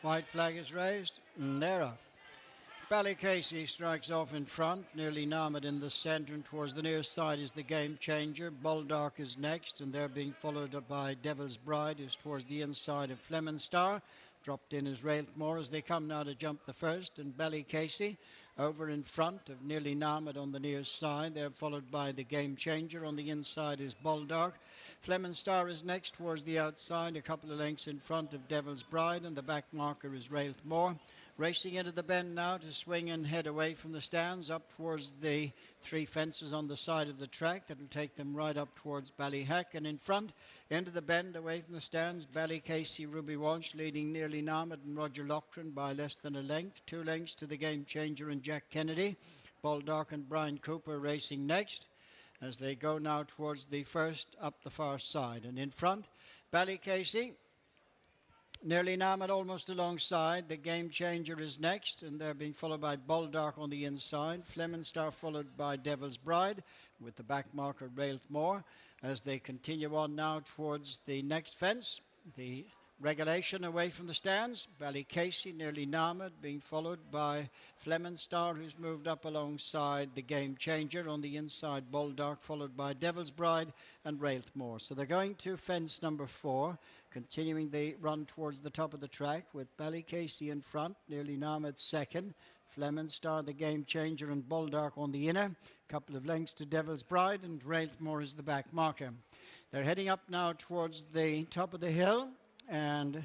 White flag is raised, and they're off. Ballycasey strikes off in front, nearly Narmad in the centre, and towards the near side is the Game Changer. Bulldog is next, and they're being followed up by Devil's Bride, who's towards the inside of Fleming Star. Dropped in is Railthmore as they come now to jump the first, and Ballycasey over in front of nearly Narmad on the near side. They're followed by the Game Changer. On the inside is Bulldog. Fleming Star is next towards the outside, a couple of lengths in front of Devil's Bride, and the back marker is Railthmore. Racing into the bend now to swing and head away from the stands up towards the three fences on the side of the track. That'll take them right up towards Ballyhack, and in front into the bend away from the stands, Ballycasey, Ruby Walsh leading nearly Narmad and Roger Loughran by less than a length. 2 lengths to the Game Changer and Jack Kennedy. Baldock and Brian Cooper racing next as they go now towards the first up the far side, and in front Ballycasey, nearly Narmad almost alongside. The Game Changer is next, and they're being followed by Bulldog on the inside. Fleming Star followed by Devil's Bride with the back marker Railthmore as they continue on now towards the next fence. The regulation away from the stands. Ballycasey, nearly Narmad, being followed by Fleming Star, who's moved up alongside the Game Changer. On the inside, Bulldog, followed by Devil's Bride and Railthmore. So they're going to fence number 4, continuing the run towards the top of the track with Ballycasey in front, nearly Narmad second. Fleming Star, the Game Changer, and Bulldog on the inner. Couple of lengths to Devil's Bride, and Railthmore is the back marker. They're heading up now towards the top of the hill, and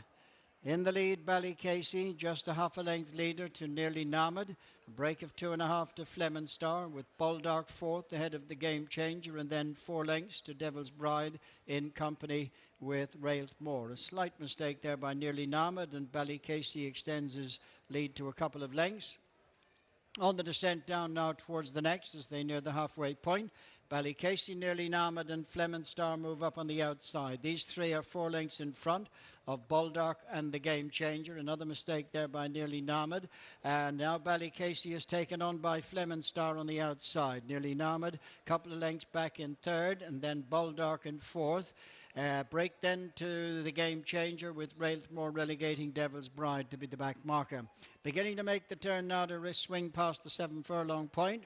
in the lead Ballycasey, just a half a length leader to nearly Narmad. A break of 2.5 to Fleming Star, with Bulldog fourth ahead of the Game Changer, and then 4 lengths to Devil's Bride in company with Railthmore. A slight mistake there by nearly Narmad, and Ballycasey extends his lead to a couple of lengths. On the descent down now towards the next as they near the halfway point. Ballycasey, nearly Narmad, and Fleming Star move up on the outside. These three are 4 lengths in front of Bulldog and the Game Changer. Another mistake there by nearly Narmad. And now Ballycasey is taken on by Fleming Star on the outside. Nearly Narmad, couple of lengths back in third, and then Bulldog in fourth. Break then to the Game Changer, with Railthmore relegating Devil's Bride to be the back marker. Beginning to make the turn now to swing past the 7 furlong point.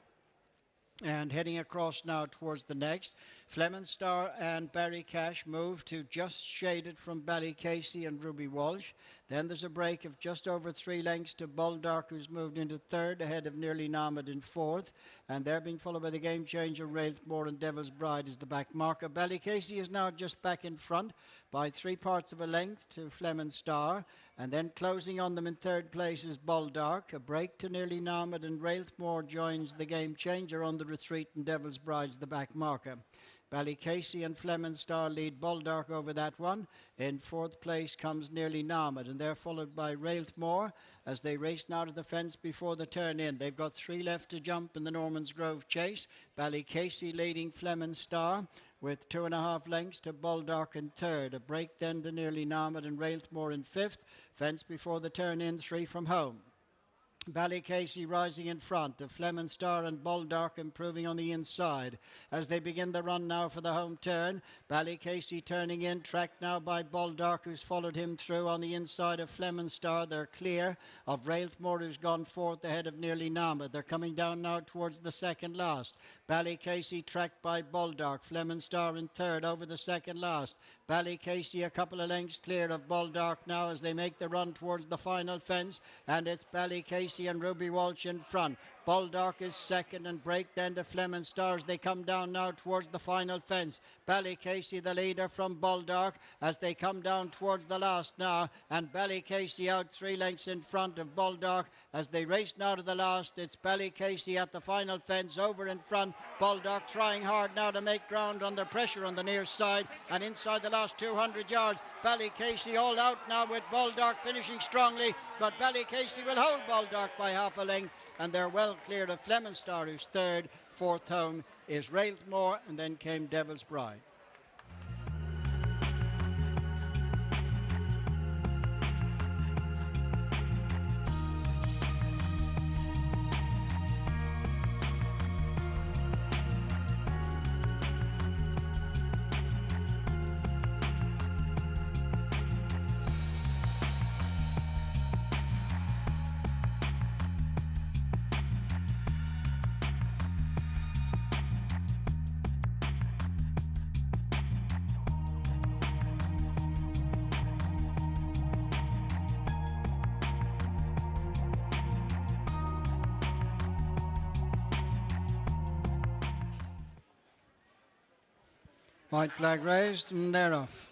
And heading across now towards the next. Fleming Star and Barry Cash move to just shaded from Ballycasey and Ruby Walsh. Then there's a break of just over 3 lengths to Bulldog, who's moved into third ahead of nearly Narmad in fourth. And they're being followed by the Game Changer, Railthmore, and Devil's Bride is the back marker. Ballycasey is now just back in front by 3/4 of a length to Fleming Star. And then closing on them in third place is Bulldog. A break to nearly Narmad, and Railthmore joins the Game Changer on the retreat, and Devil's Bride's the back marker. Ballycasey and Fleming Star lead Bulldog over that one. In fourth place comes nearly Narmad, and they're followed by Railthmore as they race now to the fence before the turn in. They've got 3 left to jump in the Norman's Grove Chase. Ballycasey leading Fleming Star with 2.5 lengths to Bulldog in third. A break then to nearly Narmad and Railthmore in fifth. Fence before the turn in, 3 from home. Ballycasey rising in front of Fleming Star and Bulldog improving on the inside as they begin the run now for the home turn. Ballycasey turning in, tracked now by Bulldog, who's followed him through on the inside of Fleming Star. They're clear of Railthmore, who's gone fourth ahead of nearly Narmad. They're coming down now towards the second last. Ballycasey tracked by Bulldog. Fleming Star in third over the second last. Ballycasey a couple of lengths clear of Bulldog now as they make the run towards the final fence, and it's Ballycasey and Ruby Walsh in front. Bulldog is second, and break then to Fleming Star as they come down now towards the final fence. Ballycasey the leader from Bulldog as they come down towards the last now, and Ballycasey out 3 lengths in front of Bulldog as they race now to the last. It's Ballycasey at the final fence over in front. Bulldog trying hard now to make ground under pressure on the near side, and inside the last 200 yards Ballycasey all out now with Bulldog finishing strongly, but Ballycasey will hold Bulldog by half a length, and they're well clear of Fleming Star, who's third. Fourth home is Railthmore, and then came Devil's Bride. White flag raised, and they're off.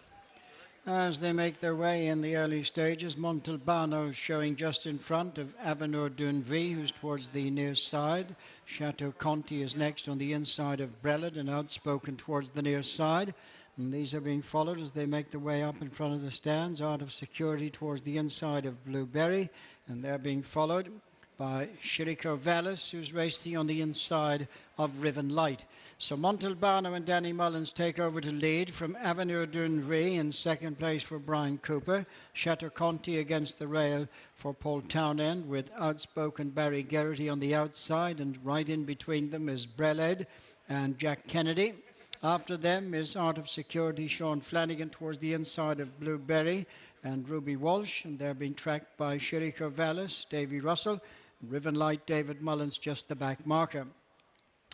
As they make their way in the early stages, Montalbano showing just in front of Avenue d'Unvie, who's towards the near side. Chateau Conti is next on the inside of Brelad and Outspoken towards the near side. And these are being followed as they make their way up in front of the stands. Art of Security towards the inside of Blueberry, and they're being followed by Chirico Vallis, who's racing on the inside of Riven Light. So Montalbano and Danny Mullins take over to lead from Avenue d'Unvie in second place for Brian Cooper. Chateau Conti against the rail for Paul Townend, with Outspoken Barry Geraghty on the outside, and right in between them is Brelad and Jack Kennedy. After them is Art of Security, Sean Flanagan towards the inside of Blueberry and Ruby Walsh, and they're being tracked by Chirico Vallis, Davy Russell, Riven Light, David Mullins, just the back marker.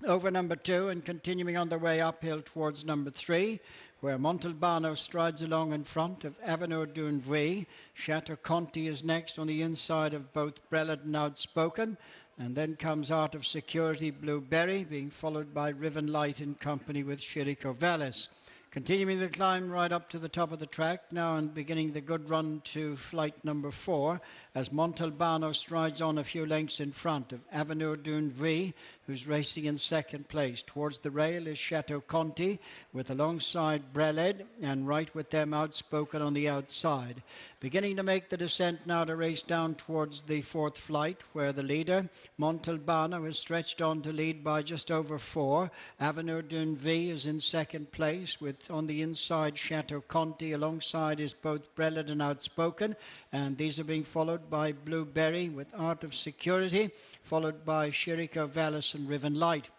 Over number 2 and continuing on their way uphill towards number 3, where Montalbano strides along in front of Avenue d'Unvie. Chateau Conti is next on the inside of both Brelad and Outspoken. And then comes Art of Security, Blueberry, being followed by Riven Light in company with Chirico Vallis. Continuing the climb right up to the top of the track now, and beginning the good run to flight number 4 as Montalbano strides on a few lengths in front of Avenue d'Unvie, who's racing in second place. Towards the rail is Chateau Conti, with alongside Brelad, and right with them Outspoken on the outside. Beginning to make the descent now to race down towards the 4th flight, where the leader, Montalbano, is stretched on to lead by just over 4. Avenue d'Unvie is in second place, with on the inside Chateau Conti. Alongside is both Brelad and Outspoken, and these are being followed by Blueberry with Art of Security, followed by Chirico Vallis and Riven Light.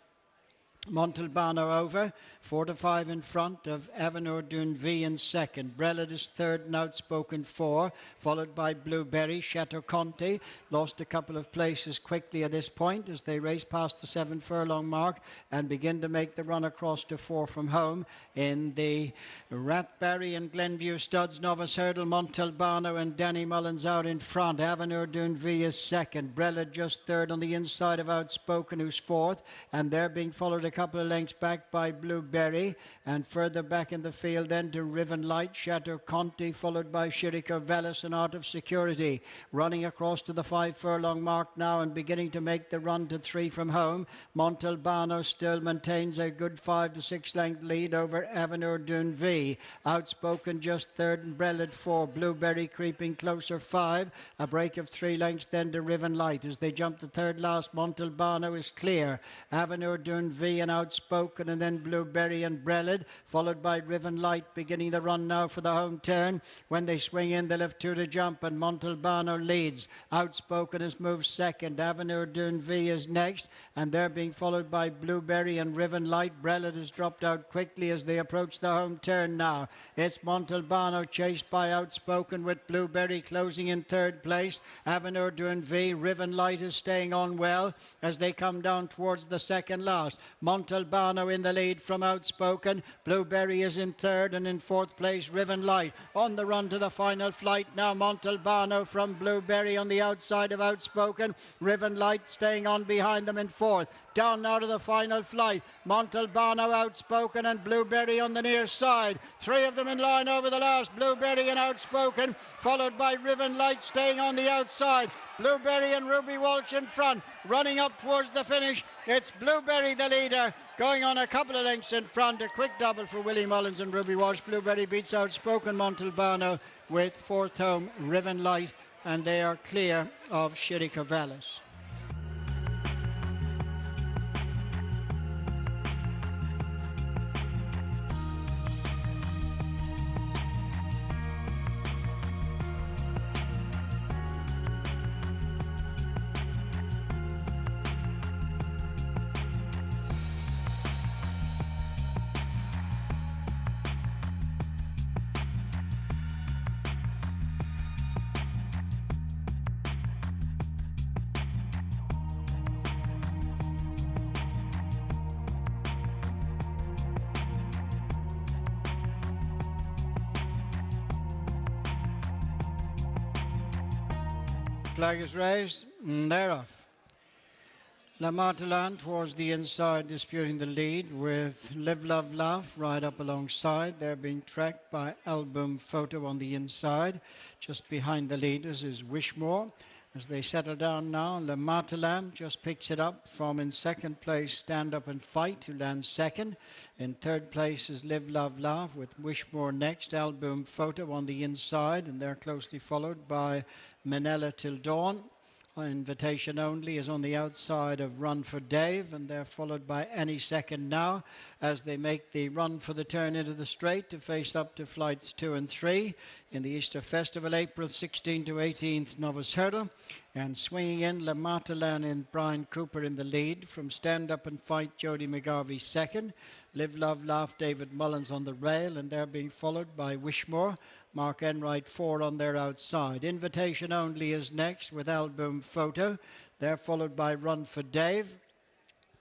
Montalbano over, 4 to 5 in front of Avenue d'Unvie in second. Brelad is third and Outspoken 4, followed by Blueberry. Chateau Conti lost a couple of places quickly at this point as they race past the 7 furlong mark and begin to make the run across to 4 from home. In the Rathbarry and Glenview Studs Novice Hurdle, Montalbano and Danny Mullins out in front. Avenue d'Unvie is second. Brelad just third on the inside of Outspoken, who's fourth, and they're being followed a couple of lengths back by Blueberry, and further back in the field then to Riven Light, Chateau Conti, followed by Chirico Vallis and Art of Security. Running across to the 5 furlong mark now and beginning to make the run to 3 from home. Montalbano still maintains a good 5 to 6 length lead over Avenue d'Unvie. Outspoken just third and Brelad 4. Blueberry creeping closer 5. A break of 3 lengths then to Riven Light. As they jump the third last, Montalbano is clear. Avenue d'Unvie and Outspoken, and then Blueberry and Brelad, followed by Riven Light, beginning the run now for the home turn. When they swing in, they left 2 to jump, and Montalbano leads. Outspoken has moved second. Avenue d'Unvie is next, and they're being followed by Blueberry and Riven Light. Brelad has dropped out quickly as they approach the home turn now. It's Montalbano chased by Outspoken, with Blueberry closing in third place. Avenue d'Unvie, Riven Light is staying on well as they come down towards the second last. Montalbano in the lead from Outspoken. Blueberry is in third, and in fourth place Riven Light. On the run to the final flight now, Montalbano from Blueberry on the outside of Outspoken. Riven Light staying on behind them in fourth. Down now to the final flight. Montalbano, Outspoken and Blueberry on the near side. 3 of them in line over the last. Blueberry and Outspoken, followed by Riven Light staying on the outside. Blueberry and Ruby Walsh in front, running up towards the finish. It's Blueberry the leader, going on a couple of lengths in front. A quick double for Willie Mullins and Ruby Walsh. Blueberry beats Outspoken Montalbano with fourth home Riven Light, and they are clear of Chirico Vallis. Flag is raised, and they're off. La Martelan towards the inside, disputing the lead with Live, Love, Laugh right up alongside. They're being tracked by Album Photo on the inside. Just behind the leaders is Wishmore. As they settle down now, La Martelan just picks it up from in second place, Stand Up and Fight, who lands second. In third place is Live, Love, Laugh with Wishmore next, Album Photo on the inside, and they're closely followed by Manila Till Dawn. Invitation Only is on the outside of Run for Dave, and they're followed by Any Second Now as they make the run for the turn into the straight to face up to flights 2 and 3 in the Easter Festival, April 16 to 18th Novice Hurdle. And swinging in, La Martelan and Brian Cooper in the lead. From Stand Up and Fight, Jody McGarvey second. Live, Love, Laugh, David Mullins on the rail, and they're being followed by Wishmore. Mark Enright 4 on their outside. Invitation Only is next with Album Photo. They're followed by Run for Dave.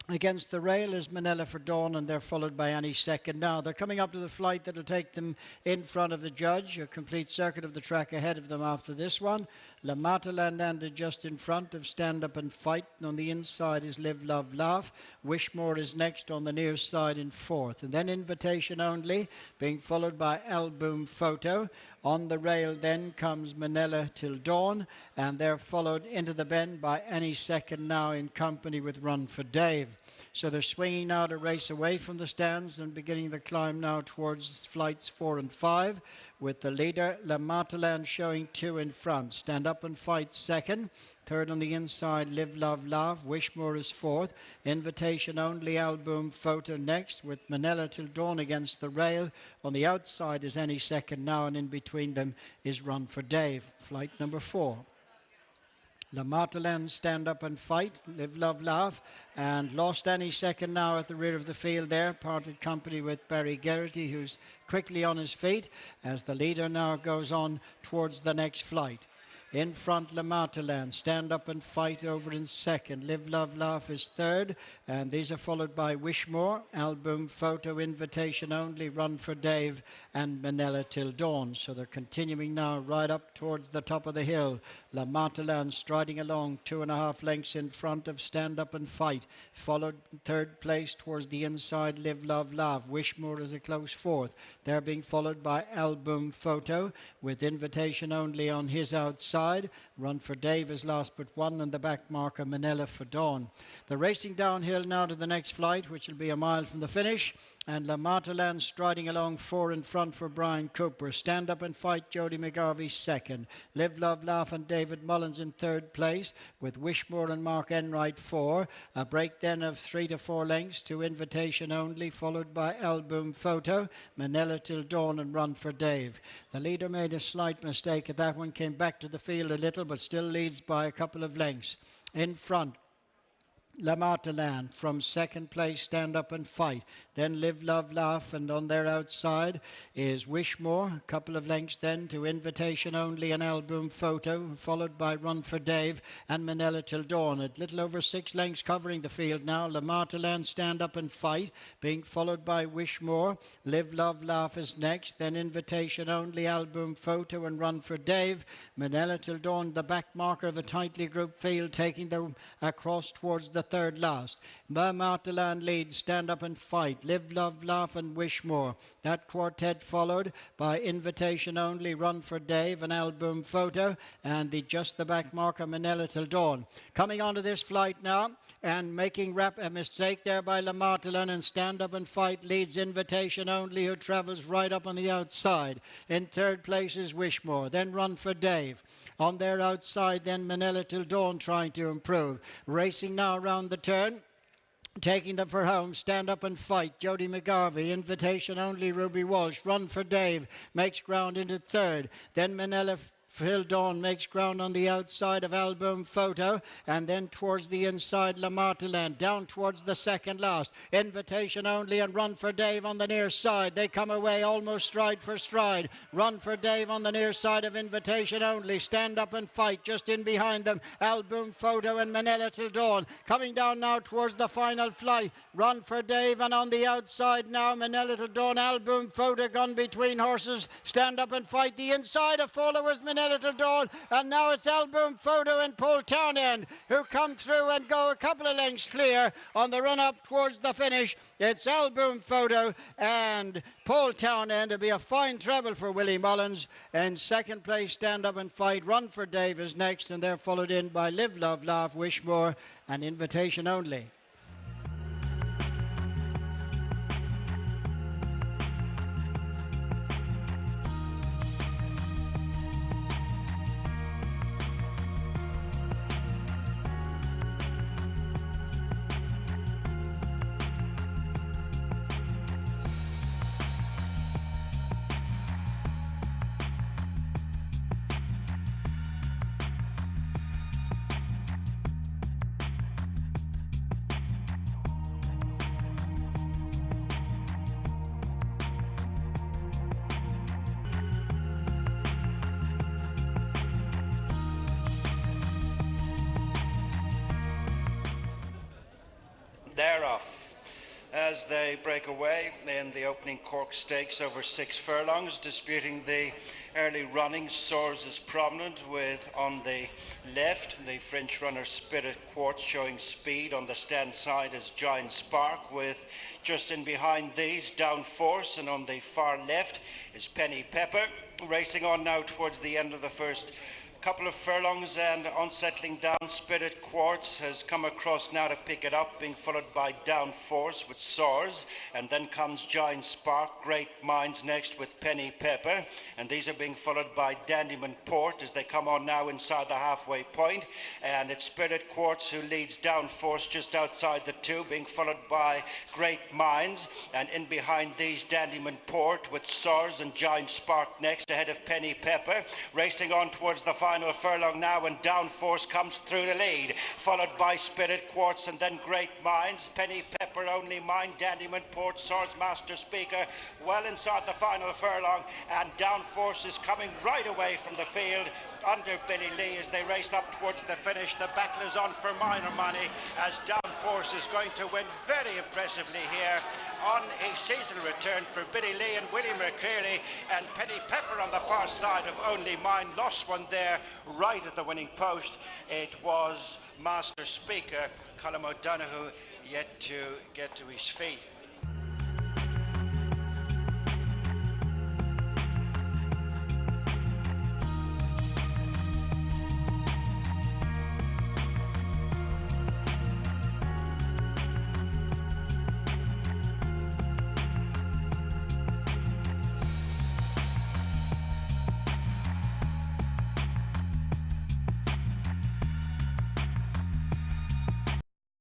Against the rail is Manila for Dawn, and they're followed by Any Second Now. They're coming up to the flight that will take them in front of the judge. A complete circuit of the track ahead of them after this one. La Martelan landed just in front of Stand Up and Fight, and on the inside is Live, Love, Laugh. Wishmore is next on the near side in fourth. And then Invitation Only, being followed by Album Photo. On the rail then comes Manila Till Dawn, and they're followed into the bend by Any Second Now in company with Run for Dave. So they're swinging now to race away from the stands and beginning the climb now towards flights 4 and 5, with the leader La Martelan showing 2 in front. Stand Up and Fight second. Third on the inside, Live, Love, Laugh. Wishmore is fourth. Invitation Only, Album Photo next, with Manila Till Dawn against the rail. On the outside is Any Second Now, and in between them is Run for Dave, flight number 4. La Martelan, Stand Up and Fight, Live, Love, Laugh, and lost Any Second Now at the rear of the field there. Parted company with Barry Geraghty, who's quickly on his feet as the leader now goes on towards the next flight. In front, La Martelan, Stand Up and Fight over in second. Live, Love, Laugh is third. And these are followed by Wishmore, Album Photo, Invitation Only, Run for Dave, and Manila Till Dawn. So they're continuing now right up towards the top of the hill. La Martelan striding along 2.5 lengths in front of Stand Up and Fight. Followed third place towards the inside, Live, Love, Laugh. Wishmore is a close fourth. They're being followed by Album Photo with Invitation Only on his outside. Run for Dave is last but one, and the back marker Manila for Dawn. They're racing downhill now to the next flight, which will be a mile from the finish, and La Martelan striding along 4 in front for Brian Cooper. Stand Up and Fight, Jody McGarvey second. Live, Love, Laugh and David Mullins in third place, with Wishmore and Mark Enright 4. A break then of 3 to 4 lengths to Invitation Only, followed by Album Photo, Manila Till Dawn and Run for Dave. The leader made a slight mistake at that one, came back to the field a little, but still leads by a couple of lengths. In front, La Martelan. From second place, Stand Up and Fight. Then Live, Love, Laugh, and on their outside is Wishmore. A couple of lengths then to Invitation Only and Album Photo, followed by Run for Dave and Manila Till Dawn. A little over 6 lengths covering the field now. La Martelan, Stand Up and Fight, being followed by Wishmore. Live, Love, Laugh is next. Then Invitation Only, Album Photo, and Run for Dave. Manila Till Dawn, the back marker of a tightly grouped field, taking them across towards the third last. La Martelan leads, Stand Up and Fight, Live, Love, Laugh and Wishmore. That quartet followed by Invitation Only, Run for Dave and Album Photo, and just the back marker Manila Till Dawn. Coming onto this flight now and making a mistake there by La Martelan, and Stand Up and Fight leads Invitation Only, who travels right up on the outside. In third place is Wishmore, then Run for Dave. On their outside then Manila Till Dawn trying to improve. Racing now around the turn. Taking them for home, Stand Up and Fight, Jody McGarvey. Invitation Only, Ruby Walsh. Run for Dave makes ground into third. Then Manila Till Dawn makes ground on the outside of Album Photo, and then towards the inside La Martelan, down towards the second last. Invitation Only and Run for Dave on the near side. They come away almost stride for stride. Run for Dave on the near side of Invitation Only. Stand Up and Fight just in behind them. Album Photo and Manila Till Dawn. Coming down now towards the final flight. Run for Dave, and on the outside now Manila Till Dawn. Album Photo gone between horses. Stand Up and Fight. The inside of followers Manila a little doll, and now it's Alboom Photo and Paul Townend who come through and go a couple of lengths clear on the run up towards the finish. It's Alboom Photo and Paul Townend. It'll be a fine treble for Willie Mullins. In second place, Stand Up and Fight. Run for Dave is next, and they're followed in by Live, Love, Laugh, Wishmore, and Invitation Only. They're off as they break away in the opening Cork Stakes over 6 furlongs. Disputing the early running, Soars is prominent with, on the left, the French runner Spirit Quartz showing speed. On the stand side is Giant Spark, with just in behind these Down Force, and on the far left is Penny Pepper. Racing on now towards the end of the first couple of furlongs, and on settling down, Spirit Quartz has come across now to pick it up, being followed by Down Force with Soars, and then comes Giant Spark. Great Minds next with Penny Pepper, and these are being followed by Dandyman Port as they come on now inside the halfway point, and it's Spirit Quartz who leads Down Force just outside the 2, being followed by Great Minds, and in behind these Dandyman Port with Soars and Giant Spark next, ahead of Penny Pepper. Racing on towards the final furlong now, and Down Force comes through the lead, followed by Spirit Quartz and then Great Minds. Penny Pepper, Only Mine, Dandyman Port, Soars, Master Speaker well inside the final furlong, and Down Force is coming right away from the field under Billy Lee as they race up towards the finish. The battle is on for minor money as Down Force is going to win very impressively here on a seasonal return for Billy Lee and William McCreary, and Penny Pepper on the far side of Only Mine lost one there right at the winning post. It was Master Speaker, Colm O'Donoghue, yet to get to his feet.